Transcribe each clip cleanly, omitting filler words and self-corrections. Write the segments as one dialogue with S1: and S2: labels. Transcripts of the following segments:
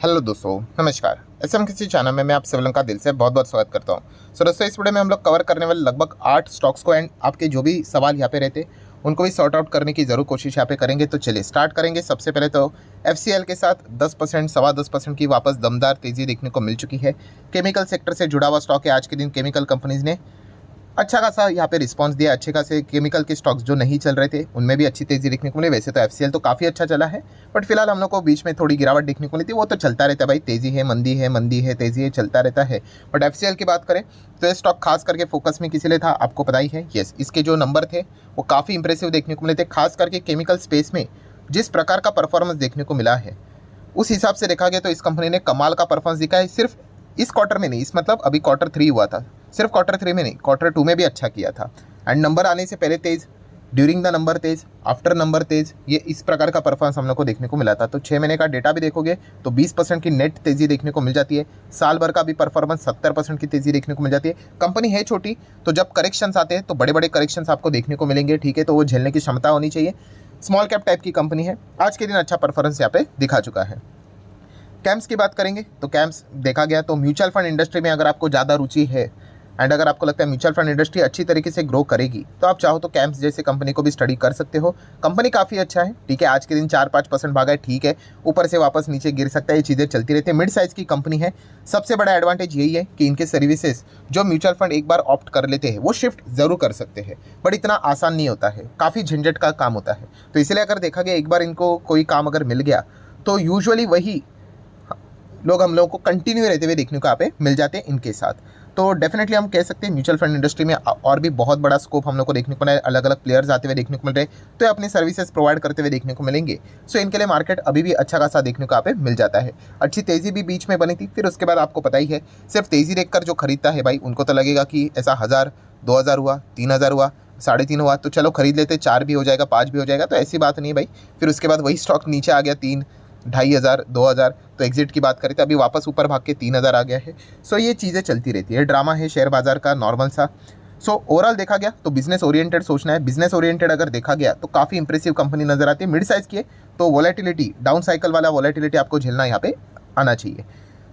S1: Hello दोस्तों, नमस्कार। SM किसी चैनल में मैं आप सभी का दिल से बहुत बहुत स्वागत करता हूं। सो दोस्तों, इस वीडियो में हम लोग कवर करने वाले लगभग 8 स्टॉक्स को एंड आपके जो भी सवाल यहाँ पे रहते उनको भी सॉर्ट आउट करने की ज़रूर कोशिश यहाँ पे करेंगे। तो चलिए स्टार्ट करेंगे। सबसे पहले तो एफसीएल के साथ 10% सवा 10% की वापस दमदार तेज़ी देखने को मिल चुकी है। केमिकल सेक्टर से जुड़ा हुआ स्टॉक है। आज के दिन केमिकल कंपनीज़ ने अच्छा खासा यहाँ पे रिस्पांस दिया। अच्छे खासे केमिकल के स्टॉक्स जो नहीं चल रहे थे उनमें भी अच्छी तेज़ी देखने को मिली। वैसे तो एफसीएल तो काफ़ी अच्छा चला है, बट फिलहाल हम लोग को बीच में थोड़ी गिरावट देखने को मिली थी। वो तो चलता रहता है भाई, तेज़ी है मंदी है, मंदी है तेज़ी है, चलता रहता है। बट एफसीएल की बात करें तो ये स्टॉक खास करके फोकस में किसी लिए था आपको पता ही है। येस, इसके जो नंबर थे वो काफ़ी इंप्रेसिव देखने को मिले थे। खास करके केमिकल स्पेस में जिस प्रकार का परफॉर्मेंस देखने को मिला है उस हिसाब से देखा गया तो इस कंपनी ने कमाल का परफॉर्मेंस दिखा है। सिर्फ इस क्वार्टर में नहीं, इस मतलब अभी क्वार्टर 3 हुआ था, सिर्फ क्वार्टर 3 में नहीं, क्वार्टर 2 में भी अच्छा किया था। एंड नंबर आने से पहले तेज़, ड्यूरिंग द नंबर तेज़, आफ्टर नंबर तेज़, ये इस प्रकार का परफॉर्मेंस हम लोग को देखने को मिला था। तो 6 महीने का डेटा भी देखोगे तो 20% की नेट तेज़ी देखने को मिल जाती है। साल भर का भी परफॉर्मेंस 70% की तेज़ी देखने को मिल जाती है। कंपनी है छोटी, तो जब करेक्शंस आते हैं तो बड़े बड़े करेक्शंस आपको देखने को मिलेंगे, ठीक है, तो वो झेलने की क्षमता होनी चाहिए। स्मॉल कैप टाइप की कंपनी है। आज के दिन अच्छा परफॉर्मेंस यहाँ पे दिखा चुका है। कैम्स की बात करेंगे तो कैम्स देखा गया तो म्यूचुअल फंड इंडस्ट्री में अगर आपको ज़्यादा रुचि है एंड अगर आपको लगता है म्यूचुअल फंड इंडस्ट्री अच्छी तरीके से ग्रो करेगी तो आप चाहो तो कैम्स जैसे कंपनी को भी स्टडी कर सकते हो। कंपनी काफ़ी अच्छा है, ठीक है। आज के दिन 4-5% भागा है, ठीक है, ऊपर से वापस नीचे गिर सकता है, ये चीज़ें चलती रहती है। मिड साइज़ की कंपनी है। सबसे बड़ा एडवांटेज यही है कि इनके सर्विसेज जो म्यूचुअल फंड एक बार ऑप्ट कर लेते हैं वो शिफ्ट ज़रूर कर सकते हैं, बट इतना आसान नहीं होता है, काफ़ी झंझट का काम होता है। तो इसलिए अगर देखा गया एक बार इनको कोई काम अगर मिल गया तो यूजुअली वही लोग हम लोगों को कंटिन्यू रहते हुए देखने को यहाँ पे मिल जाते हैं इनके साथ। तो डेफिनेटली हम कह सकते हैं म्यूचुअल फंड इंडस्ट्री में और भी बहुत बड़ा स्कोप हम लोग को देखने को मिला है। अलग अलग प्लेयर्स आते हुए देखने को मिल रहे हैं, तो ये अपनी सर्विसेज प्रोवाइड करते हुए देखने को मिलेंगे। सो इनके लिए मार्केट अभी भी अच्छा खासा देखने को यहाँ पे मिल जाता है। अच्छी तेज़ी भी बीच में बनी थी, फिर उसके बाद आपको पता ही है, सिर्फ तेज़ी देखकर जो खरीदता है भाई उनको तो लगेगा कि ऐसा 1000, 2000 हुआ, 3000 हुआ, 3.5 हुआ तो चलो खरीद लेते, 4 भी हो जाएगा, 5 भी हो जाएगा। तो ऐसी बात नहीं भाई। फिर उसके बाद वही स्टॉक नीचे आ गया 3, 2500, 2000, तो एग्जिट की बात करें तो अभी वापस ऊपर भाग के 3000 आ गया है। सो ये चीज़ें चलती रहती है, ड्रामा है शेयर बाजार का नॉर्मल सा। सो ओवरऑल देखा गया तो बिजनेस ओरिएंटेड सोचना है। बिजनेस ओरिएंटेड अगर देखा गया तो काफ़ी इंप्रेसिव कंपनी नजर आती है। मिड साइज की है तो वॉलेटिलिटी, डाउन साइकिल वाला वॉलेटिलिटी आपको झेलना यहाँ पे आना चाहिए।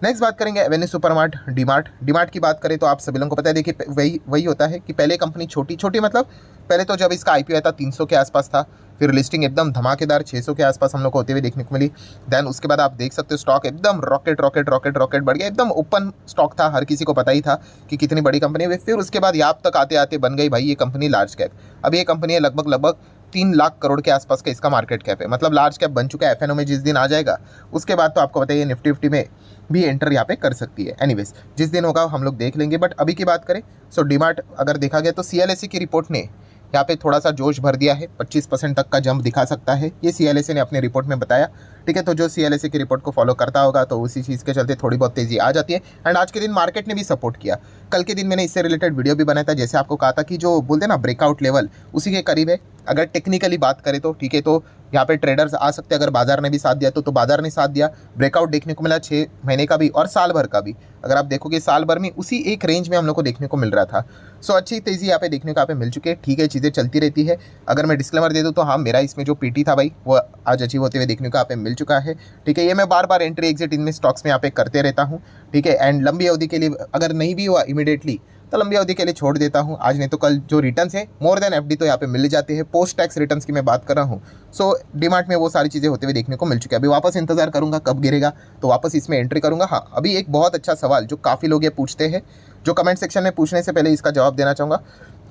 S1: नेक्स्ट बात करेंगे एवेन्यू सुपरमार्ट, डीमार्ट। डीमार्ट की बात करें तो आप सभी लोगों को पता है, देखिए वही वही होता है कि पहले कंपनी छोटी छोटी, मतलब पहले तो जब इसका आईपीओ आया था 300 के आसपास था, फिर लिस्टिंग एकदम धमाकेदार 600 के आसपास हम लोग को होते हुए देखने को मिली। देन उसके बाद आप देख सकते हो स्टॉक एकदम रॉकेट रॉकेट रॉकेट रॉकेट बढ़ गया, एकदम ओपन स्टॉक था, हर किसी को पता ही था कि कितनी बड़ी कंपनी है। फिर उसके बाद यहाँ तक आते आते बन गई भाई ये कंपनी लार्ज कैप। अब ये कंपनी है लगभग लगभग 3 लाख करोड़ के आसपास का इसका मार्केट कैप है, मतलब लार्ज कैप बन चुका है। एफएनओ में जिस दिन आ जाएगा उसके बाद तो आपको बताइए निफ्टी फिफ्टी में भी एंटर यहाँ पे कर सकती है। एनीवेज जिस दिन होगा हम लोग देख लेंगे, बट अभी की बात करें सो डीमार्ट अगर देखा गया तो सीएलएसए की रिपोर्ट ने यहाँ पे थोड़ा सा जोश भर दिया है। 25% तक का जंप दिखा सकता है, ये सीएलएसए ने अपने रिपोर्ट में बताया, ठीक है। तो जो सीएलएसए की रिपोर्ट को फॉलो करता होगा तो उसी चीज़ के चलते थोड़ी बहुत तेज़ी आ जाती है। एंड आज के दिन मार्केट ने भी सपोर्ट किया। कल के दिन मैंने इससे रिलेटेड वीडियो भी बनाया था, जैसे आपको कहा था कि जो बोलते हैं ना ब्रेकआउट लेवल उसी के करीब है। अगर टेक्निकली बात करें तो ठीक है, तो यहाँ पे ट्रेडर्स आ सकते हैं। अगर बाजार ने भी साथ दिया तो बाजार ने साथ दिया। ब्रेकआउट देखने को मिला 6 महीने का भी और साल भर का भी। अगर आप देखोगे साल भर में उसी एक रेंज में हम लोग को देखने को मिल रहा था। सो अच्छी तेज़ी यहाँ पे देखने को यहाँ पे मिल चुकी है, ठीक है, चीज़ें चलती रहती है। अगर मैं डिस्क्लेमर दे दूँ तो हाँ, मेरा इसमें जो पीटी था भाई वो आज अचीव होते हुए देखने को यहाँ पे मिल चुका है, ठीक है। ये मैं बार बार एंट्री एग्जिट इनमें स्टॉक्स में यहाँ पे करते रहता हूँ, ठीक है। एंड लंबी अवधि के लिए अगर नहीं भी हुआ इमीडिएटली तो लंबी अवधि के लिए छोड़ देता हूँ। आज नहीं तो कल जो रिटर्न्स है मोर देन एफडी तो यहाँ पे मिल जाते हैं। पोस्ट टैक्स रिटर्न्स की मैं बात कर रहा हूँ। सो डीमार्ट में वो सारी चीज़ें होते हुए देखने को मिल चुकी है। अभी वापस इंतजार करूँगा कब गिरेगा तो वापस इसमें एंट्री करूँगा। हाँ, अभी एक बहुत अच्छा सवाल जो काफ़ी लोग ये पूछते हैं, जो कमेंट सेक्शन में पूछने से पहले इसका जवाब देना चाहूँगा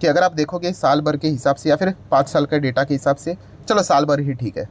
S1: कि अगर आप देखोगे साल भर के हिसाब से या फिर 5 साल के डेटा के हिसाब से, चलो साल भर ही ठीक है,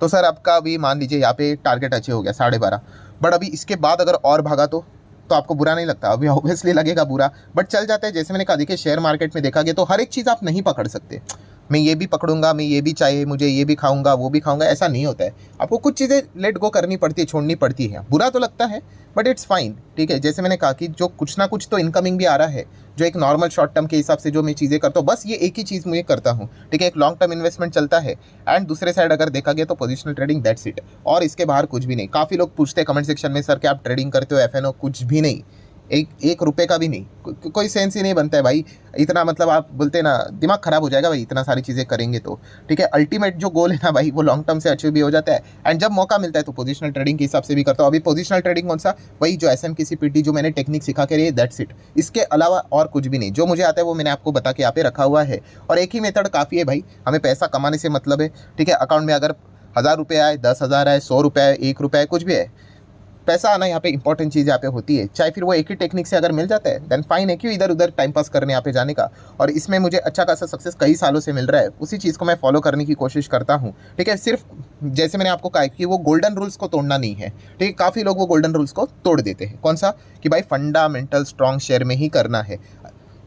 S1: तो सर आपका अभी मान लीजिए यहाँ पे टारगेट अचीव हो गया 12.5, बट अभी इसके बाद अगर और भागा तो आपको बुरा नहीं लगता? अभी ऑब्वियसली लगेगा बुरा, बट चल जाता है। जैसे मैंने कहा, देखिए शेयर मार्केट में देखा गया तो हर एक चीज़ आप नहीं पकड़ सकते। मैं ये भी पकड़ूंगा, मैं ये भी चाहिए, मुझे ये भी खाऊंगा, वो भी खाऊंगा, ऐसा नहीं होता है। आपको कुछ चीज़ें लेट गो करनी पड़ती है, छोड़नी पड़ती है। बुरा तो लगता है बट इट्स फाइन, ठीक है। जैसे मैंने कहा कि जो कुछ ना कुछ तो इनकमिंग भी आ रहा है, जो एक नॉर्मल शॉर्ट टर्म के हिसाब से जो मैं चीज़ें करता हूँ, बस ये एक ही चीज़ मुझे करता हूँ, ठीक है। एक लॉन्ग टर्म इन्वेस्टमेंट चलता है एंड दूसरे साइड अगर देखा गया तो पोजिशनल ट्रेडिंग, दैट्स इट। और इसके बाहर कुछ भी नहीं। काफ़ी लोग पूछते हैं कमेंट सेक्शन में, सर क्या आप ट्रेडिंग करते हो? एफएनओ? कुछ भी नहीं। एक एक रुपए का भी नहीं, कोई सेंस ही नहीं बनता है भाई। इतना मतलब आप बोलते हैं ना, दिमाग खराब हो जाएगा भाई इतना सारी चीज़ें करेंगे तो। ठीक है, अल्टीमेट जो गोल है ना भाई, वो लॉन्ग टर्म से अचीव भी हो जाता है। एंड जब मौका मिलता है तो पोजिशनल ट्रेडिंग के हिसाब से भी करता हूँ। अभी पोजिशनल ट्रेडिंग कौन सा, वही जो SMKCPT जो मैंने टेक्निक सिखा के रही है, दैट्स इट। इसके अलावा और कुछ भी नहीं, जो मुझे आता है वो मैंने आपको बता के यहाँ पे रखा हुआ है। और एक ही मेथड काफ़ी है भाई, हमें पैसा कमाने से मतलब है। ठीक है, अकाउंट में अगर 1000 रुपये आए, 10,000 आए, 100 रुपये आए, 1 रुपये आए, कुछ भी है, पैसा आना यहाँ पे इंपॉर्टेंट चीज़ यहाँ पे होती है। चाहे फिर वो एक ही टेक्निक से अगर मिल जाता है देन फाइन है, क्यों इधर उधर टाइम पास करने यहाँ पे जाने का। और इसमें मुझे अच्छा खासा सक्सेस कई सालों से मिल रहा है, उसी चीज़ को मैं फॉलो करने की कोशिश करता हूँ। ठीक है, सिर्फ जैसे मैंने आपको कहा कि वो गोल्डन रूल्स को तोड़ना नहीं है। ठीक है, काफ़ी लोग वो गोल्डन रूल्स को तोड़ देते हैं। कौन सा, कि भाई फंडामेंटल स्ट्रॉन्ग शेयर में ही करना है।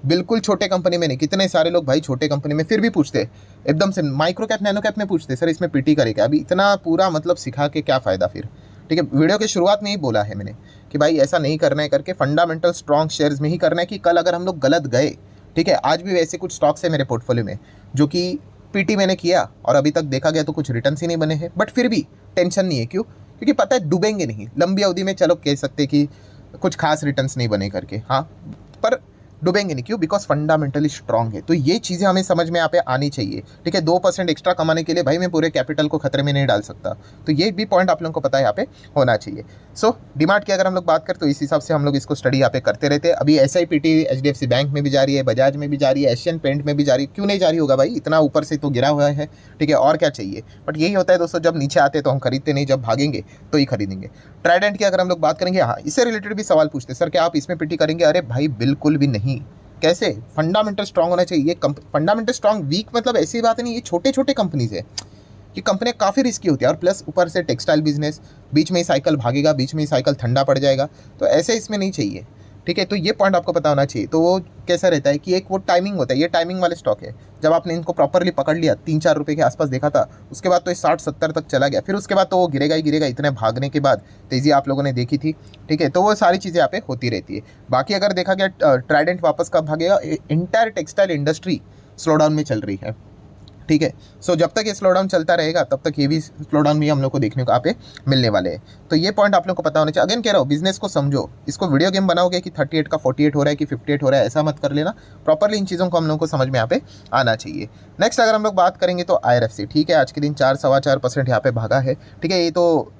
S1: बिल्कुल छोटे कंपनी में नहीं। कितने सारे लोग भाई छोटे कंपनी में फिर भी पूछते एकदम से माइक्रो कैप नैनो कैप में पूछते सर इसमें पीटी करे क्या। अभी इतना पूरा मतलब सिखा के क्या फ़ायदा फिर। ठीक है, वीडियो की शुरुआत में ही बोला है मैंने कि भाई ऐसा नहीं करना है करके, फंडामेंटल स्ट्रॉन्ग शेयर्स में ही करना है कि कल अगर हम लोग गलत गए। ठीक है, आज भी वैसे कुछ स्टॉक्स है मेरे पोर्टफोलियो में जो कि पीटी मैंने किया और अभी तक देखा गया तो कुछ रिटर्न ही नहीं बने हैं, बट फिर भी टेंशन नहीं है। क्यों, क्योंकि पता है डूबेंगे नहीं लंबी अवधि में। चलो कह सकते कि कुछ खास रिटर्न्स नहीं बने करके, हाँ, पर डूबेंगे नहीं। क्यों, बिकॉज फंडामेंटली स्ट्रांग है। तो ये चीज़ें हमें समझ में यहाँ पे आनी चाहिए। ठीक है, 2% एक्स्ट्रा कमाने के लिए भाई मैं पूरे कैपिटल को खतरे में नहीं डाल सकता। तो ये भी पॉइंट आप लोगों को पता है यहाँ पे होना चाहिए। सो डीमार्ट की अगर हम लोग बात करें तो इस हिसाब से हम लोग इसको स्टडी यहाँ पे करते रहते हैं। अभी SIPT HDFC बैंक में भी जा रही है, बजाज में भी जा रही है, एशियन पेंट में भी जा रही है। क्यों नहीं जा रही होगा भाई, इतना ऊपर से तो गिरा हुआ है। ठीक है, और क्या चाहिए। बट यही होता है दोस्तों, जब नीचे आते तो हम खरीदते नहीं, जब भागेंगे तो ही खरीदेंगे। ट्राइडेंट की अगर हम लोग बात करेंगे, हाँ, इससे रिलेटेड भी सवाल पूछते सर क्या आप इसमें पीटी करेंगे। अरे भाई बिल्कुल भी नहीं। कैसे, फंडामेंटल स्ट्रांग होना चाहिए। फंडामेंटल स्ट्रांग वीक मतलब ऐसी बात नहीं, ये छोटे छोटे कंपनीज है। ये कंपनियां काफ़ी रिस्की होती है, और प्लस ऊपर से टेक्सटाइल बिजनेस, बीच में ही साइकिल भागेगा, बीच में ही साइकिल ठंडा पड़ जाएगा। तो ऐसे इसमें नहीं चाहिए। ठीक है, तो ये पॉइंट आपको पता होना चाहिए। तो वो कैसा रहता है कि एक वो टाइमिंग होता है, ये टाइमिंग वाले स्टॉक है। जब आपने इनको प्रॉपरली पकड़ लिया, 3-4 रुपये के आसपास देखा था, उसके बाद तो ये 60-70 तक चला गया, फिर उसके बाद तो वो गिरेगा ही गिरेगा। इतने भागने के बाद तेज़ी आप लोगों ने देखी थी। ठीक है, तो वो सारी चीज़ें यहाँ पे होती रहती है। बाकी अगर देखा गया ट्राइडेंट वापस कब भागेगा, entire textile industry slow down में चल रही है। ठीक है, सो जब तक ये स्लो डाउन चलता रहेगा तब तक ये भी स्लो डाउन भी हम लोग को देखने को यहाँ पे मिलने वाले हैं। तो ये पॉइंट आप लोग को पता होना चाहिए। अगेन कह रहा हूँ, बिजनेस को समझो। इसको वीडियो गेम बनाओगे कि 38 का 48 हो रहा है कि 58 हो रहा है, ऐसा मत कर लेना। प्रॉपरली इन चीज़ों को हम लोग को समझ में यहाँ पे आना चाहिए। नेक्स्ट अगर हम लोग बात करेंगे तो IRFC। ठीक है, आज के दिन 4-4.25% यहाँ पे भागा है। ठीक है, ये तो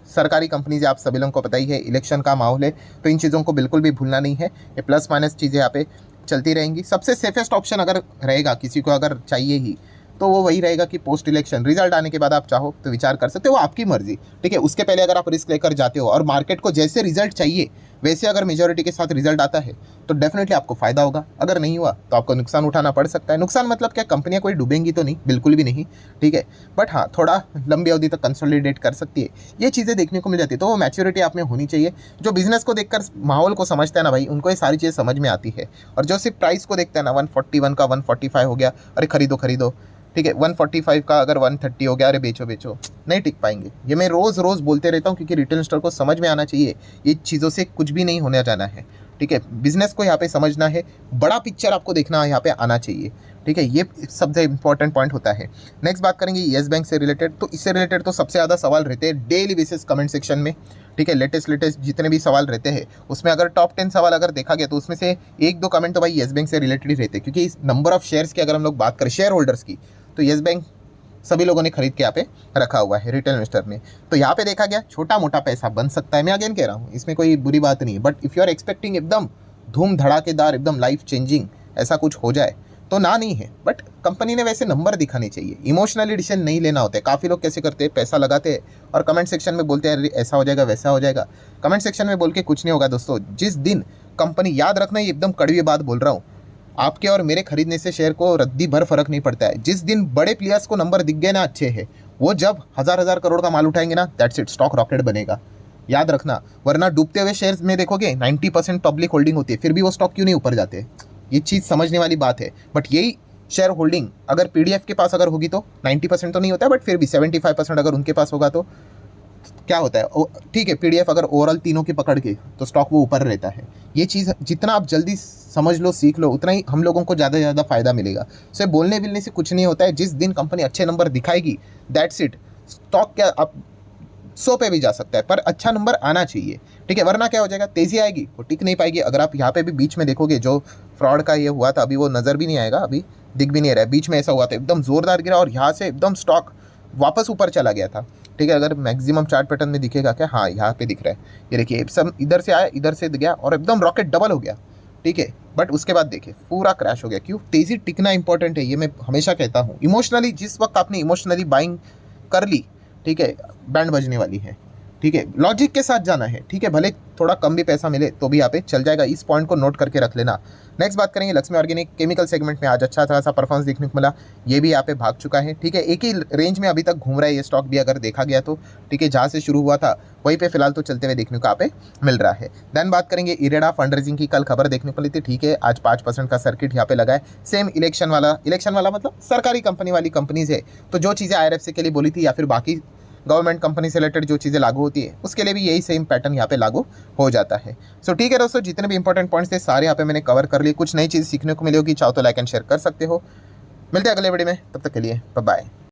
S1: सरकारी कंपनीज आप सभी लोगों को पता ही है, इलेक्शन का माहौल है, तो इन चीज़ों को बिल्कुल भी भूलना नहीं है। ये प्लस माइनस चीज़ें यहाँ पे चलती रहेंगी। सबसे सेफेस्ट ऑप्शन अगर रहेगा किसी को अगर चाहिए ही, तो वो वही रहेगा कि पोस्ट इलेक्शन रिजल्ट आने के बाद आप चाहो तो विचार कर सकते हो, वो आपकी मर्जी। ठीक है, उसके पहले अगर आप रिस्क लेकर जाते हो और मार्केट को जैसे रिजल्ट चाहिए वैसे अगर मेजोरिटी के साथ रिजल्ट आता है तो डेफिनेटली आपको फायदा होगा। अगर नहीं हुआ तो आपको नुकसान उठाना पड़ सकता है। नुकसान मतलब क्या, कंपनियां कोई डूबेंगी तो नहीं, बिल्कुल भी नहीं। ठीक है, बट हाँ, थोड़ा लंबी अवधि तक कंसोलिडेट कर सकती है, ये चीज़ें देखने को मिल जाती है। तो वो मैच्योरिटी आप में होनी चाहिए। जो बिजनेस को देखकर माहौल को समझता है ना भाई, उनको ये सारी चीज़ें समझ में आती है। और जो सिर्फ प्राइस को देखता है ना, 141 का 145 हो गया, अरे खरीदो खरीदो। ठीक है, 145 का अगर 130 हो गया, अरे बेचो बेचो, नहीं टिक पाएंगे। ये मैं रोज़ रोज़ बोलते रहता हूँ, क्योंकि रिटेल इन्वेस्टर को समझ में आना चाहिए ये चीज़ों से कुछ भी नहीं होने जाना है। ठीक है, बिजनेस को यहाँ पे समझना है, बड़ा पिक्चर आपको देखना यहाँ पे आना चाहिए। ठीक है, ये सबसे इंपॉर्टेंट पॉइंट होता है। नेक्स्ट बात करेंगे येस बैंक से रिलेटेड। तो इससे रिलेटेड तो सबसे ज़्यादा सवाल रहते हैं डेली बेसिस कमेंट सेक्शन में। ठीक है, लेटेस्ट जितने भी सवाल रहते हैं उसमें अगर टॉप 10 सवाल अगर देखा गया तो उसमें से 1-2 कमेंट तो भाई येस बैंक से रिलेटेड ही रहते हैं। क्योंकि इस नंबर ऑफ शेयर्स की अगर हम लोग बात करें, शेयर होल्डर्स की, तो येस बैंक सभी लोगों ने खरीद के यहाँ पे रखा हुआ है रिटेल इन्वेस्टर में। तो यहाँ पे देखा गया छोटा मोटा पैसा बन सकता है। मैं अगेन कह रहा हूँ, इसमें कोई बुरी बात नहीं है। But if you are expecting एकदम धूम धड़ाकेदार, एकदम लाइफ चेंजिंग ऐसा कुछ हो जाए तो ना नहीं है। बट कंपनी ने वैसे नंबर दिखाने चाहिए, इमोशनली डिसीजन नहीं लेना होता है। काफ़ी लोग कैसे करते हैं, पैसा लगाते हैं और कमेंट सेक्शन में बोलते हैं ऐसा हो जाएगा वैसा हो जाएगा। कमेंट सेक्शन में बोल के कुछ नहीं होगा दोस्तों। जिस दिन कंपनी, याद रखना ये एकदम कड़वी बात बोल रहा हूँ, आपके और मेरे खरीदने से शेयर को रद्दी भर फर्क नहीं पड़ता है। जिस दिन बड़े प्लेयर्स को नंबर दिख गए ना अच्छे हैं, वो जब 1000 करोड़ का माल उठाएंगे ना, दैट्स इट, स्टॉक रॉकेट बनेगा। याद रखना, वरना डूबते हुए शेयर्स में देखोगे 90% पब्लिक होल्डिंग होती है, फिर भी वो स्टॉक क्यों नहीं ऊपर जाते, ये चीज़ समझने वाली बात है। बट यही शेयर होल्डिंग अगर PDF के पास अगर होगी तो 90% तो नहीं होता है, बट फिर भी 75% अगर उनके पास होगा तो क्या होता है। ठीक है, PDF अगर ओवरऑल तीनों की पकड़ के तो स्टॉक वो ऊपर रहता है। ये चीज़ जितना आप जल्दी समझ लो, सीख लो, उतना ही हम लोगों को ज़्यादा से ज़्यादा फायदा मिलेगा। सो बोलने बिलने से कुछ नहीं होता है। जिस दिन कंपनी अच्छे नंबर दिखाएगी, दैट्स इट, स्टॉक क्या आप 100 पे भी जा सकता है, पर अच्छा नंबर आना चाहिए, ठीक है, वरना क्या हो जाएगा, तेज़ी आएगी, वो टिक नहीं पाएगी। अगर आप यहाँ पे भी बीच में देखोगे जो फ्रॉड का ये हुआ था, अभी वो नज़र भी नहीं आएगा, अभी दिख भी नहीं रहा है, बीच में ऐसा हुआ था एकदम ज़ोरदार गिरा और यहाँ से एकदम स्टॉक वापस ऊपर चला गया था, ठीक है। अगर मैक्सिमम चार्ट पैटर्न में दिखेगा क्या, हाँ यहाँ पे दिख रहा है, ये देखिए सब इधर से आया, इधर से गया और एकदम रॉकेट डबल हो गया, ठीक है। बट उसके बाद देखिए पूरा क्रैश हो गया। क्यों? तेज़ी टिकना इंपॉर्टेंट है, ये मैं हमेशा कहता हूँ। इमोशनली जिस वक्त आपने इमोशनली बाइंग कर ली, ठीक है, बैंड बजने वाली है, ठीक है, लॉजिक के साथ जाना है, ठीक है, भले थोड़ा कम भी पैसा मिले तो भी यहाँ पे चल जाएगा। इस पॉइंट को नोट करके रख लेना। नेक्स्ट बात करेंगे लक्ष्मी ऑर्गेनिक केमिकल सेगमेंट में आज अच्छा खासा परफॉर्मेंस देखने को मिला, ये भी यहाँ पे भाग चुका है, ठीक है, एक ही रेंज में अभी तक घूम रहा है ये स्टॉक भी अगर देखा गया तो, ठीक है, जहाँ से शुरू हुआ था वहीं पे फिलहाल तो चलते हुए देखने को यहाँ पे मिल रहा है। देन बात करेंगे इरेडा फंड रेजिंग की, कल खबर देखने को मिली थी, ठीक है, आज 5% का सर्किट यहाँ पे लगा है। सेम इलेक्शन वाला मतलब सरकारी कंपनी वाली कंपनीज है, तो जो चीज़ें IRFC के लिए बोली थी या फिर बाकी गवर्नमेंट कंपनी से रिलेटेड जो चीज़ें लागू होती है उसके लिए भी यही सेम पैटर्न यहाँ पे लागू हो जाता है। सो ठीक है दोस्तों, जितने भी इंपॉर्टेंट पॉइंट्स थे सारे यहाँ पे मैंने कवर कर लिए। कुछ नई चीज़ सीखने को मिली होगी, चाहो तो लाइक एंड शेयर कर सकते हो। मिलते हैं अगले वीडियो में, तब तक के लिए बाय बाय।